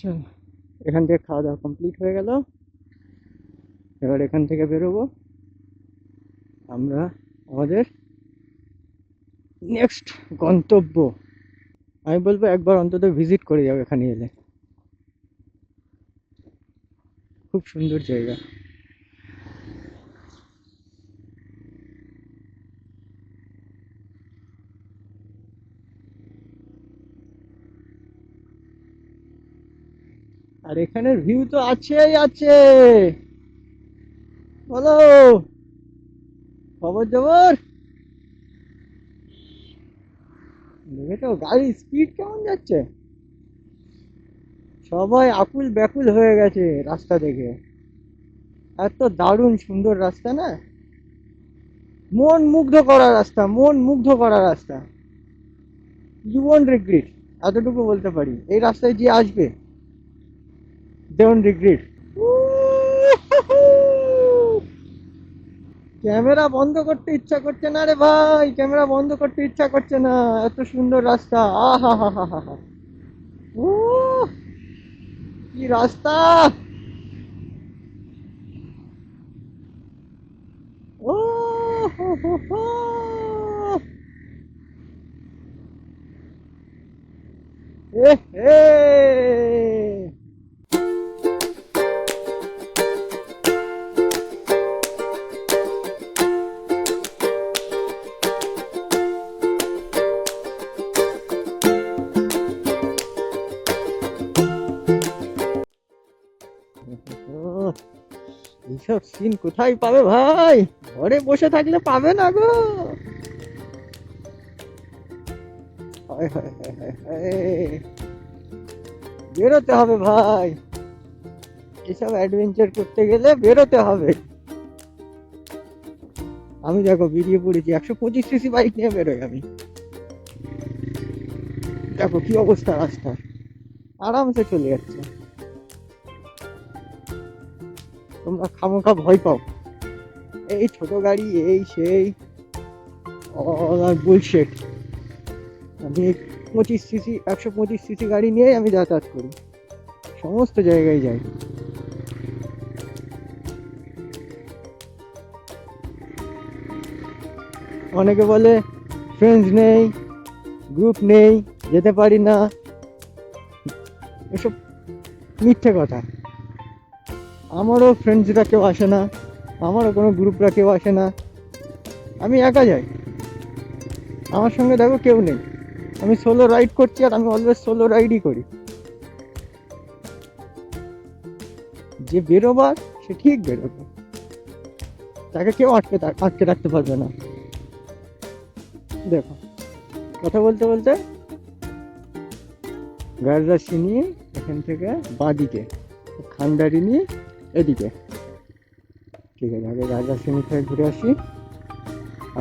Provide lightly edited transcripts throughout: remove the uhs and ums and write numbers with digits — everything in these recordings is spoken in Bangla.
চল, এখান থেকে খাওয়া দাওয়া কমপ্লিট হয়ে গেল। এবার এখান থেকে বেরোবো আমরা আমাদের নেক্সট গন্তব্য। আমি বলবো একবার অন্তত ভিজিট করে যাও এখানে এলে, খুব সুন্দর জায়গা। আর এখানের ভিউ তো আছেই আছে। বলো, খবর জবর দেখে তো গাড়ির স্পিড কেমন যাচ্ছে, সবাই আকুল ব্যাকুল হয়ে গেছে রাস্তা দেখে। এত দারুণ সুন্দর রাস্তা না, মন মুগ্ধ করা রাস্তা, মন মুগ্ধ করা রাস্তা। ইউ ওয়ন্ট রিগ্রেট, এতটুকু বলতে পারি। এই রাস্তায় যে আসবে দে ওয়ন্ট রিগ্রেট। ক্যামেরা বন্ধ করতে ইচ্ছা করছে না রে ভাই, ক্যামেরা বন্ধ করতে ইচ্ছা করছে না, এত সুন্দর রাস্তা। আহা হা হা হা হা, ও কি রাস্তা, ও হো হো হো। এ হে এইসব সিন কোথায় পাবে ভাই, ঘরে বসে থাকলে পাবে না গো। হায় হায় হায় হায় হায়। বেরোতে হবে ভাই, এসব অ্যাডভেঞ্চার করতে গেলে বেরোতে হবে। আমি দেখো বেরিয়ে পড়েছি, 125 সিসি বাইক নিয়ে বেরোই আমি। দেখো কি অবস্থা রাস্তা, আরামসে চলে যাচ্ছে। তোমরা খামোখা ভয় পাও, এই ছোট গাড়ি এই সেই, অল আর বুলশিট। আমি 25 সিসি 125 সিসি গাড়ি নিয়ে আমি যাতায়াত করি, সমস্ত জায়গায় যাই। অনেকে বলে ফ্রেন্ডস নেই, গ্রুপ নেই, যেতে পারি না, এসব মিথ্যে কথা। আমারও ফ্রেন্ডসরা কেউ আসে না, আমারও কোনো গ্রুপরা কেউ আসে না, আমি একা যাই। আমার সঙ্গে দেখো কেউ নেই, আমি সোলো রাইড করছি, আর আমি অলওয়েজ সোলো রাইডই করি। যে বেরোবার সে ঠিক বেরোবে, তাকে কেউ আটকে রাখতে পারবে না। দেখো কথা বলতে বলতে গার্জাসি নিয়ে এখান থেকে বাঁদিকে, খান্ডারি নিয়ে এদিকে। ঠিক আছে, আগে গার্জাসিনি থেকে ঘুরে আসি।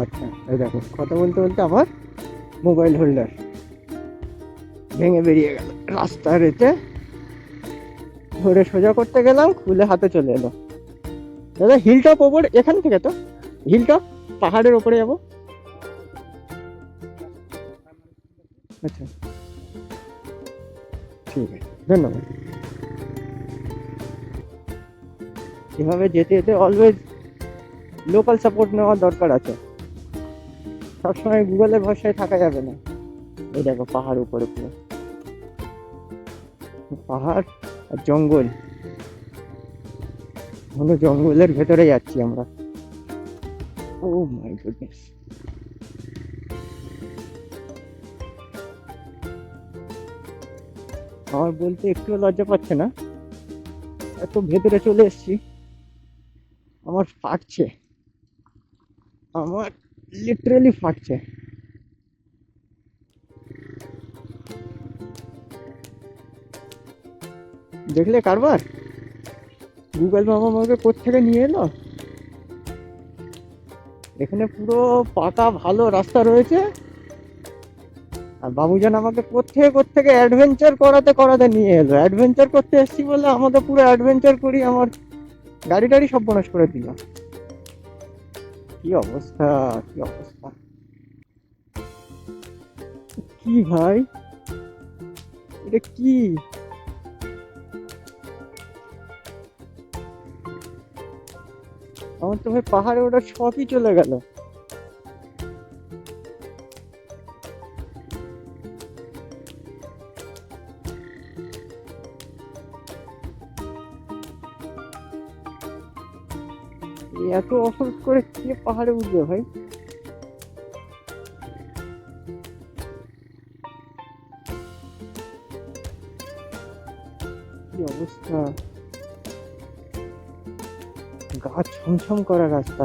আচ্ছা এই দেখো কথা বলতে বলতে আমার মোবাইল হোল্ডার ভেঙে বেরিয়ে গেল রাস্তার এতে। ধরে সোজা করতে গেলাম, খুলে হাতে চলে এলো। দাদা হিলটপ ওপরে, এখান থেকে তো হিলটপ পাহাড়ের ওপরে যাবো। আচ্ছা ঠিক আছে, ধন্যবাদ। এভাবে যেতে যেতে অলওয়েজ লোকাল সাপোর্ট নেওয়ার দরকার আছে, সবসময় গুগলের ভরসায় থাকা যাবে না। এই দেখো পাহাড় উপরে, পুরো পাহাড় আর জঙ্গল, ঘন জঙ্গলের ভেতরে যাচ্ছি আমরা। ও মাই গুডনেস, আমার বলতে একটু লজ্জা পাচ্ছে না, এত ভেতরে চলে এসেছি। আমার ফাটছে, আমার লিটারেলি ফাটছে। দেখলে কারবার, গুগল ম্যাপ আমাকে কোত্থেকে নিয়ে এলো। এখানে পুরো পাকা ভালো রাস্তা রয়েছে, আর বাবুজান আমাকে কোত্থেকে অ্যাডভেঞ্চার করাতে করাতে নিয়ে এলো। অ্যাডভেঞ্চার করতে এসেছি বলে আমাকে পুরো অ্যাডভেঞ্চার করি, আমার গাড়ি টাড়ি সব বনাশ করে দিল। কি অবস্থা, কি অবস্থা, কি ভাই এটা কি, আমার তো ভাই পাহাড়ে ওঠার শখই চলে গেল। এত অফরোড করে কে পাহাড়ে উঠবে ভাই? কি অবস্থা, গা ছমছম করা রাস্তা।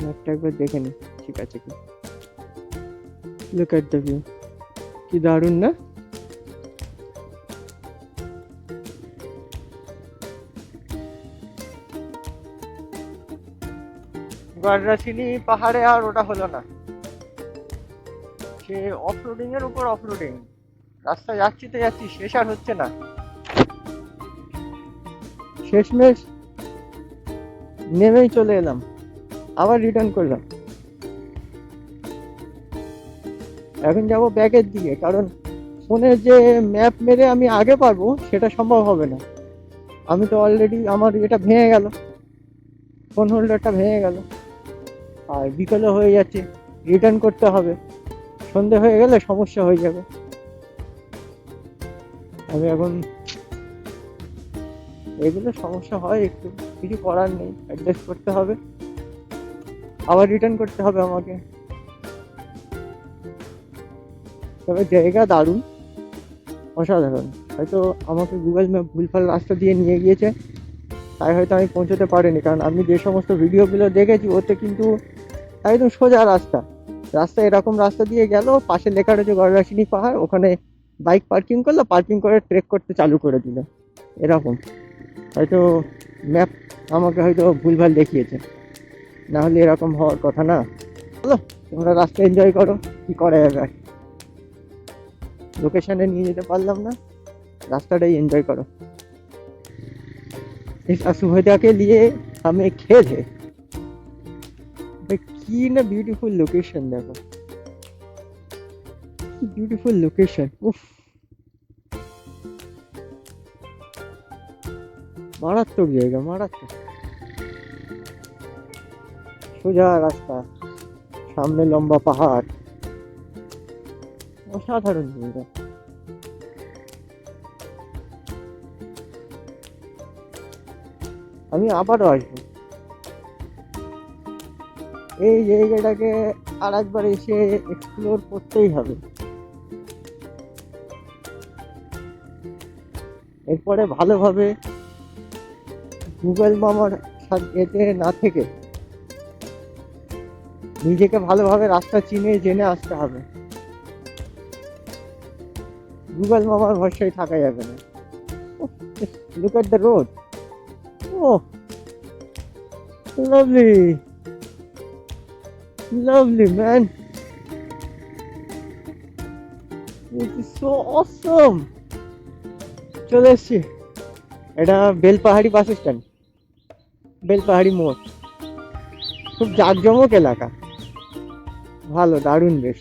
ম্যাপটা একবার দেখে নি, ঠিক আছে কি? লুক এট দ্য ভিউ, কি দারুণ না? গারদাসিনি পাহাড়ে আর ওটা হলো না, সে অফরোডিং এর উপর অফরোডিং। রাস্তা যাচ্ছি তো যাচ্ছি, শেষ আর হচ্ছে না। শেষমেশ নেমেই চলে এলাম, আবার রিটার্ন করলাম। এখন যাব ব্যাগের দিকে, কারণ ফোনে যে ম্যাপ মেরে আমি আগে পারবো সেটা সম্ভব হবে না। আমি তো অলরেডি, আমার এটা ভেঙে গেল, ফোন হোল্ডারটা ভেঙে গেল, আর বিকেলে হয়ে যাচ্ছে, রিটার্ন করতে হবে, সন্ধে হয়ে গেলে সমস্যা হয়ে যাবে। আমি এখন, এগুলো সমস্যা হয় একটু, কিছু করার নেই, অ্যাডজাস্ট করতে হবে, আবার রিটার্ন করতে হবে আমাকে। তবে জায়গা দারুণ, অসাধারণ। হয়তো আমাকে গুগল ম্যাপ ভুলভাল রাস্তা দিয়ে নিয়ে গিয়েছে, তাই হয়তো আমি পৌঁছতে পারিনি। কারণ আমি যে সমস্ত ভিডিওগুলো দেখেছি ওতে কিন্তু একদম সোজা রাস্তা, রাস্তা এরকম রাস্তা দিয়ে গেল, পাশে লেখা রয়েছে গড়রাসিনী পাহাড়, ওখানে বাইক পার্কিং করলো, পার্কিং করে ট্রেক করতে চালু করে দিল, এরকম। হয়তো ম্যাপ আমাকে হয়তো ভুলভাল দেখিয়েছে, না হলে এরকম হওয়ার কথা না। চলো তোমরা রাস্তা এনজয় করো, কি করা যাবে, লোকেশনে নিয়ে যেতে পারলাম না, রাস্তাটাই এনজয় করো। इस असुविधा के लिए हमें खेद है। কি না বিউটিফুল লোকেশন, দেখো কি বিউটিফুল লোকেশন। উফ, মারাত্মক জায়গা, মারাত্মক। সোজা রাস্তা, সামনে লম্বা পাহাড়, অসাধারণ জায়গা। আমি আবারও আসবো, এই জায়গাটাকে আর একবার এসে এক্সপ্লোর করতেই হবে। এরপরে ভালোভাবে গুগল মামার এতে না থেকে নিজেকে ভালোভাবে রাস্তা চিনে জেনে আসতে হবে, গুগল মামার ভরসায় থাকা যাবে না। Look at the road, oh lovely, lovely man, it is so awesome. চলে এসছি, এটা বেলপাহাড়ি বাস স্ট্যান্ড, বেলপাহাড়ি মোড়। খুব জাঁকজমক এলাকা, ভালো, দারুণ, বেশ।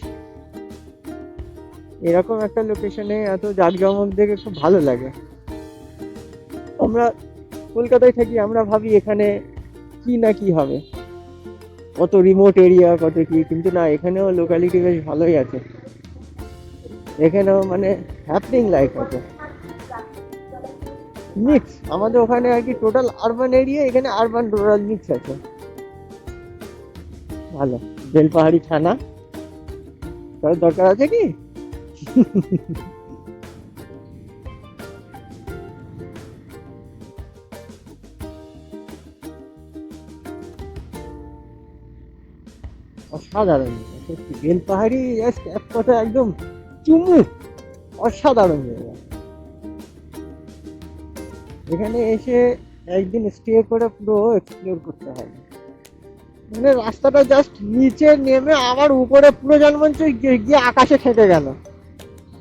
এরকম একটা লোকেশনে এত জাঁকজমক দেখে খুব ভালো লাগে। আমরা কলকাতায় থাকি, আমরা ভাবি এখানে কি না কি হবে, কত রিমোট এরিয়া, কত কি, কিন্তু না, এখানেও লোকালিটি বেশ ভালোই আছে। এখানেও মানে হ্যাপনিং লাইফ আছে, মিক্স। আমাদের ওখানে আর কি টোটাল আরবান এরিয়া, এখানে আরবান রুরাল মিক্স আছে, ভালো। বেলপাহাড়ি থানা, তার দরকার আছে কি? অসাধারণ সত্যি, বেলপাহাড়ি জাস্ট এক কথা একদম চুমু, অসাধারণ জায়গা। এখানে এসে একদিন স্টে করে পুরো এক্সপ্লোর করতে হবে। মানে রাস্তাটা জাস্ট নিচে নেমে আবার উপরে পুরো জনমঞ্চ গিয়ে আকাশে খেতে গেল।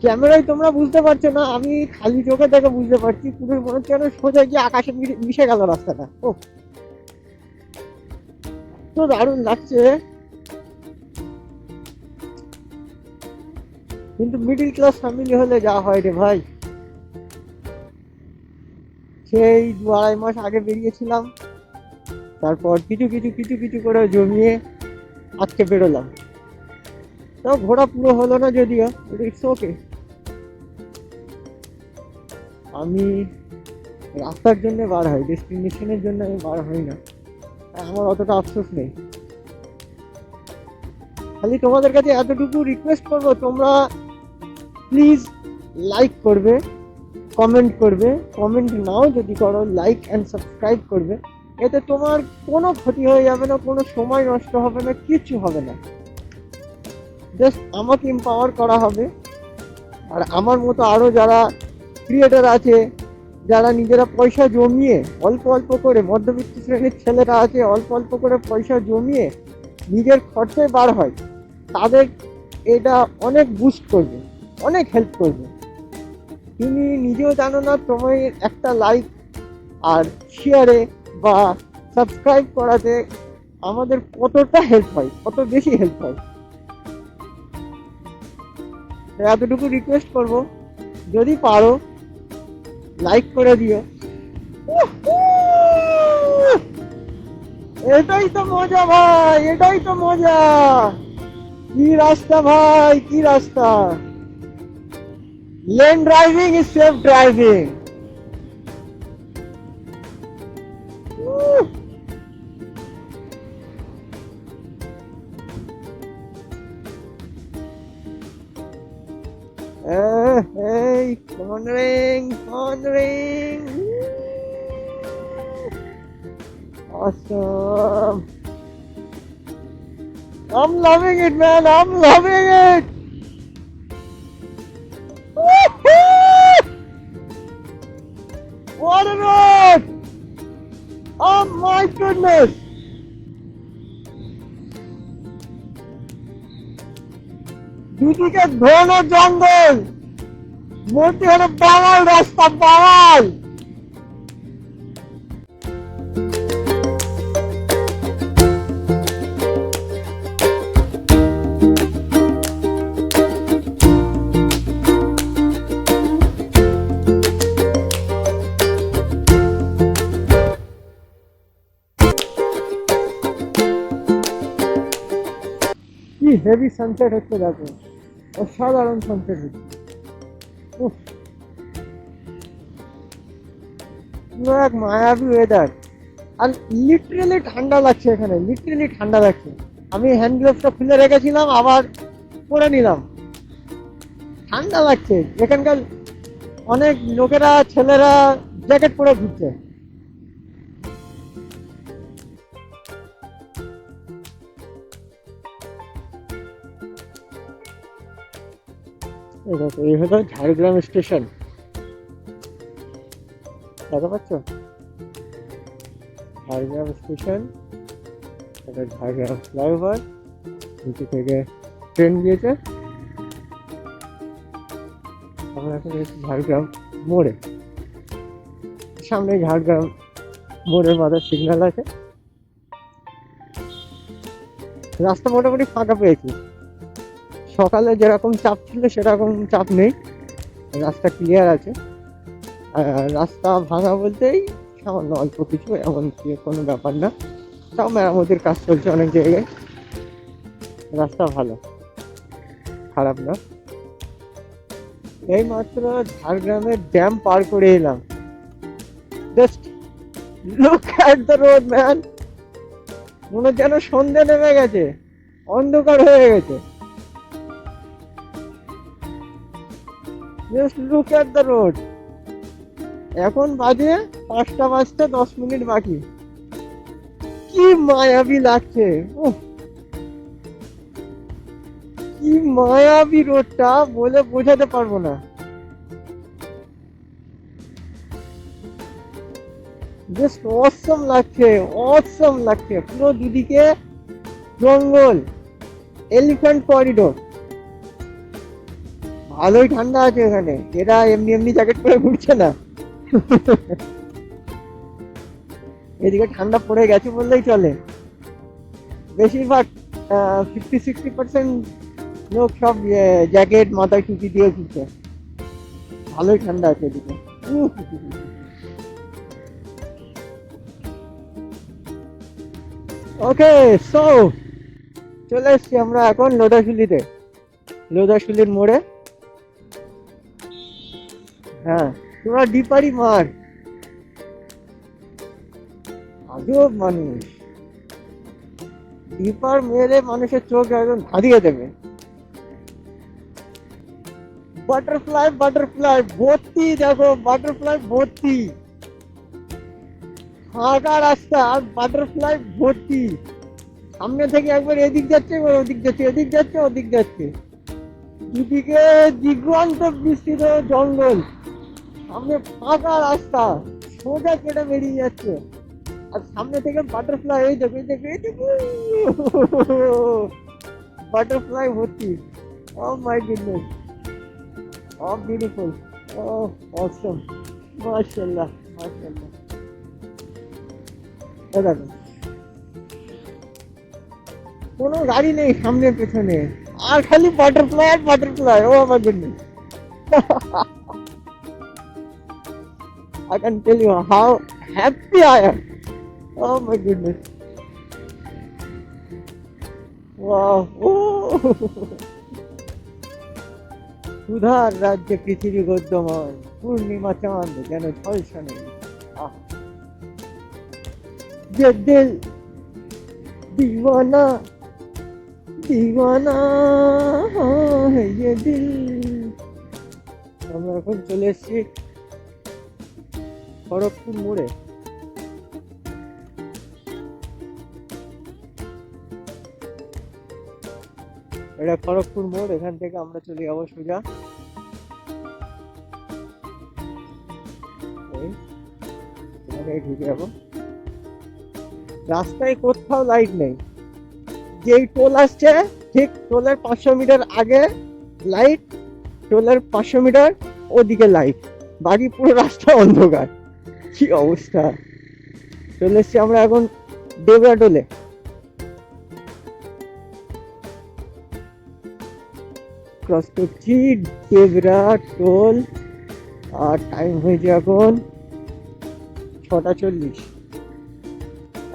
ক্যামেরায় তোমরা বুঝতে পারছো না, আমি খালি চোখে দেখে বুঝতে পারছি, পুরো মনে হচ্ছে যেন সোজা গিয়ে আকাশে মিশে গেল রাস্তাটা। ও তো দারুণ লাগছে, কিন্তু মিডিল ক্লাস ফ্যামিলি হলে যা হয় রে ভাই। সেই 2-2.5 মাস আগে বেরিয়েছিলাম, তারপর কিছু কিছু কিছু কিছু করে জমিয়ে আজকে বেরোলাম। তাও ঘোরা পুরো হলো না যদিও, ইটস ওকে। আমি রাস্তার জন্য বার হয়, ডেস্টিনেশনের জন্য আমি বার হই না, আমার অতটা আফসোস নেই। খালি তোমাদের কাছে এতটুকু রিকোয়েস্ট করবো, তোমরা প্লিজ লাইক করবে, কমেন্ট করবে, কমেন্ট নাও যদি করো, লাইক অ্যান্ড সাবস্ক্রাইব করবে। এতে তোমার কোনো ক্ষতি হয়ে যাবে না, কোনো সময় নষ্ট হবে না, কিচ্ছু হবে না। জাস্ট আমাকে এম্পাওয়ার করা হবে। আর আমার মতো আরও যারা ক্রিয়েটার আছে, যারা নিজেরা পয়সা জমিয়ে অল্প অল্প করে, মধ্যবিত্ত শ্রেণীর ছেলেরা আছে অল্প অল্প করে পয়সা জমিয়ে নিজের খরচায় বার হয়, তাদের এটা অনেক বুস্ট করবে, অনেক হেল্প করবে। তুমি নিজেও জানো না তোমার একটা লাইক আর শেয়ারে বা সাবস্ক্রাইব করাতে আমাদের কতটা হেল্প হয়, কত বেশি হেল্প হয়। এতটুকু রিকোয়েস্ট করব, যদি পারো লাইক করে দিও। এটাই তো মজা ভাই, এটাই তো মজা। কি রাস্তা ভাই, কি রাস্তা! Lane driving is safe driving. Hey, cornering, cornering. Awesome. I'm loving it, man. I'm loving it. What a road! Oh my goodness! দুদিকে ঘন জঙ্গল, মধ্যে হলো বাঙাল রাস্তা, বাঙাল। কি হেভি সানসেট হচ্ছে দেখো, অসাধারণ সানসেট হচ্ছে। পুরো এক মায়াবী ওয়েদার। আর লিটারেলি ঠান্ডা লাগছে এখানে, লিটারেলি ঠান্ডা লাগছে। আমি হ্যান্ড গ্লাভসটা খুলে রেখেছিলাম, আবার পরে নিলাম। ঠান্ডা লাগছে। এখানকার অনেক লোকেরা, ছেলেরা জ্যাকেট পরে ঘুরছে। এই হলো ঝাড়গ্রাম স্টেশন, দেখা পাচ্ছ? ঝাড়গ্রাম স্টেশন, এটা ঝাড়গ্রাম ফ্লাইওভার, নিচে থেকে ট্রেন গিয়েছে। আমরা এখন ঝাড়গ্রাম মোড়ে, সামনে ঝাড়গ্রাম মোড়ের মাথার সিগন্যাল আছে। রাস্তা মোটামুটি ফাঁকা পেয়েছি, সকালে যেরকম চাপ ছিল সেরকম চাপ নেই, রাস্তা ক্লিয়ার আছে। রাস্তা ভাঙা বলতেই সামান্য অল্প কিছু, এমন কোনো ব্যাপার না। তাও মেরামতির কাজ চলছে অনেক জায়গায়। রাস্তা ভালো, খারাপ না। এই মাত্র ঝাড়গ্রামের ড্যাম পার করে এলাম। Just look at the road man, মনে যেন সন্ধ্যে নেমে গেছে, অন্ধকার হয়ে গেছে। Just look at the road. এখন বাজে 5টা বাজতে 10 মিনিট বাকি। কি মায়াবী লাগছে, কি মায়াবী রোডটা, বলে বোঝাতে পারবো না। জাস্ট অসম লাগছে, অসম লাগছে। পুরো দুদিকে জঙ্গল, এলিফ্যান্ট করিডোর। ভালোই ঠান্ডা আছে এখানে, এরা এমনি এমনি জ্যাকেট পরে ঘুরছে না। এদিকে ঠান্ডা পড়ে গেছে বললেই চলে। বেশিরভাগ 50-60% লোক সব জ্যাকেট মাথায় টুপি দিয়ে ঘুরছে। ভালোই ঠান্ডা আছে এদিকে। ওকে, সো চলে এসছি আমরা এখন লোধাশুলিতে, লোধাশুলির মোড়ে। হ্যাঁ, তোরা ডিপারি মার, আজব মানুষ, ডিপার মেরে মানুষের চোখ একদম ধাঁধিয়ে দেবে। বাটারফ্লাই বাটারফ্লাই ভর্তি, দেখো বাটারফ্লাই ভর্তি, ফাঁকা রাস্তা আর বাটারফ্লাই ভর্তি। সামনে থেকে একবার এদিক যাচ্ছে, একবার ওদিক যাচ্ছে, এদিক যাচ্ছে ওদিক যাচ্ছে, দুদিকে দিগন্ত বিস্তৃত জঙ্গল, সামনে ফাঁকা রাস্তা, সোজা কেটে বেরিয়ে যাচ্ছে। আর সামনে থেকে বাটারফ্লাই, এই দেখো এই দেখো এই দেখো, বাটারফ্লাই ভর্তি। ও মাই গুডনেস, ও বিউটিফুল, ও অসম, মাশাআল্লাহ মাশাআল্লাহ। এই দেখো কোনো গাড়ি নেই সামনে পেছনে, আর খালি বাটারফ্লাই আর butterfly. Oh my goodness, I can tell you how happy I am. Oh my goodness. Wow. সুধার রাজ্যে পৃথিবী গদ্যময়, পূর্ণিমা চাঁদ যেন ঝলসা নেই। যে দিল দিওয়ানা দিওয়ানা হ্যাঁ ये दिल। আমরা এখন চলে এসেছি খড়গপুর মোড়ে। এটা খড়গপুর মোড়, এখান থেকে আমরা চলে যাবো সোজা এখানে ঢুকে যাবো। রাস্তায় কোথাও লাইট নেই, যেই টোল আসছে ঠিক টোলের 500 মিটার আগে লাইট, টোলের 500 মিটার ওদিকে লাইট, বাকি পুরো রাস্তা অন্ধকার। কি অবস্থা। চলে এসছি আমরা এখন দেবরা টোলে। ক্রস করছি দেবরা টোল, আর টাইম হয়েছে এখন 6:40।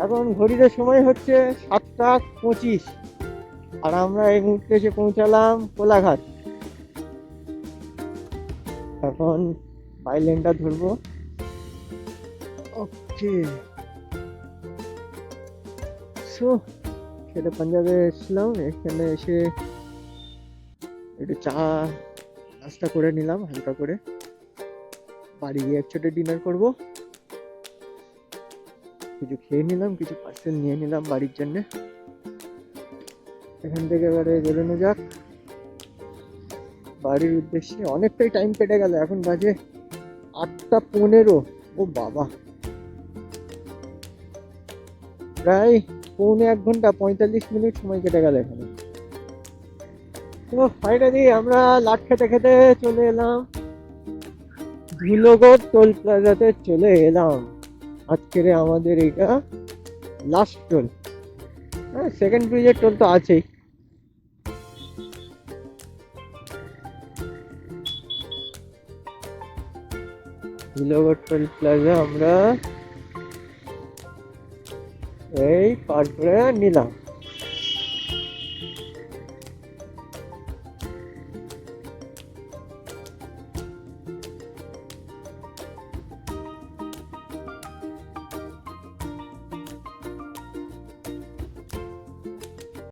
এখন ঘড়িতে সময় হচ্ছে 7:25, আর আমরা এই মুহূর্তে এসে পৌঁছালাম কোলাঘাট। এখন বাই লেনটা ধরবো। ওকে, সো সেটা পাঞ্জাবে এসেছিলাম, এখানে এসে একটু চা নাস্তা করে নিলাম হালকা করে, বাড়ি গিয়ে একসাথে ডিনার করব। কিছু খেয়ে নিলাম, কিছু পার্সেল নিয়ে নিলাম বাড়ির জন্য। এখান থেকে এবারে বেরোনো যাক বাড়ির উদ্দেশ্যে। অনেকটাই টাইম কেটে গেল, এখন বাজে 8:15। ও বাবা, প্রায় পৌনে 1 ঘন্টা 45 মিনিট সময় কেটে গেল এখানে। তো ফাইনালি আমরা লাট খেতে খেতে চলে এলাম ধুলোগড় টোল প্লাজাতে চলে এলাম। আজকের আমাদের এটা লাস্ট টোল। হ্যাঁ, সেকেন্ড ব্রিজের টোল তো আছেই। ধুলোগড় টোল প্লাজা আমরা এই পার করে নিলাম।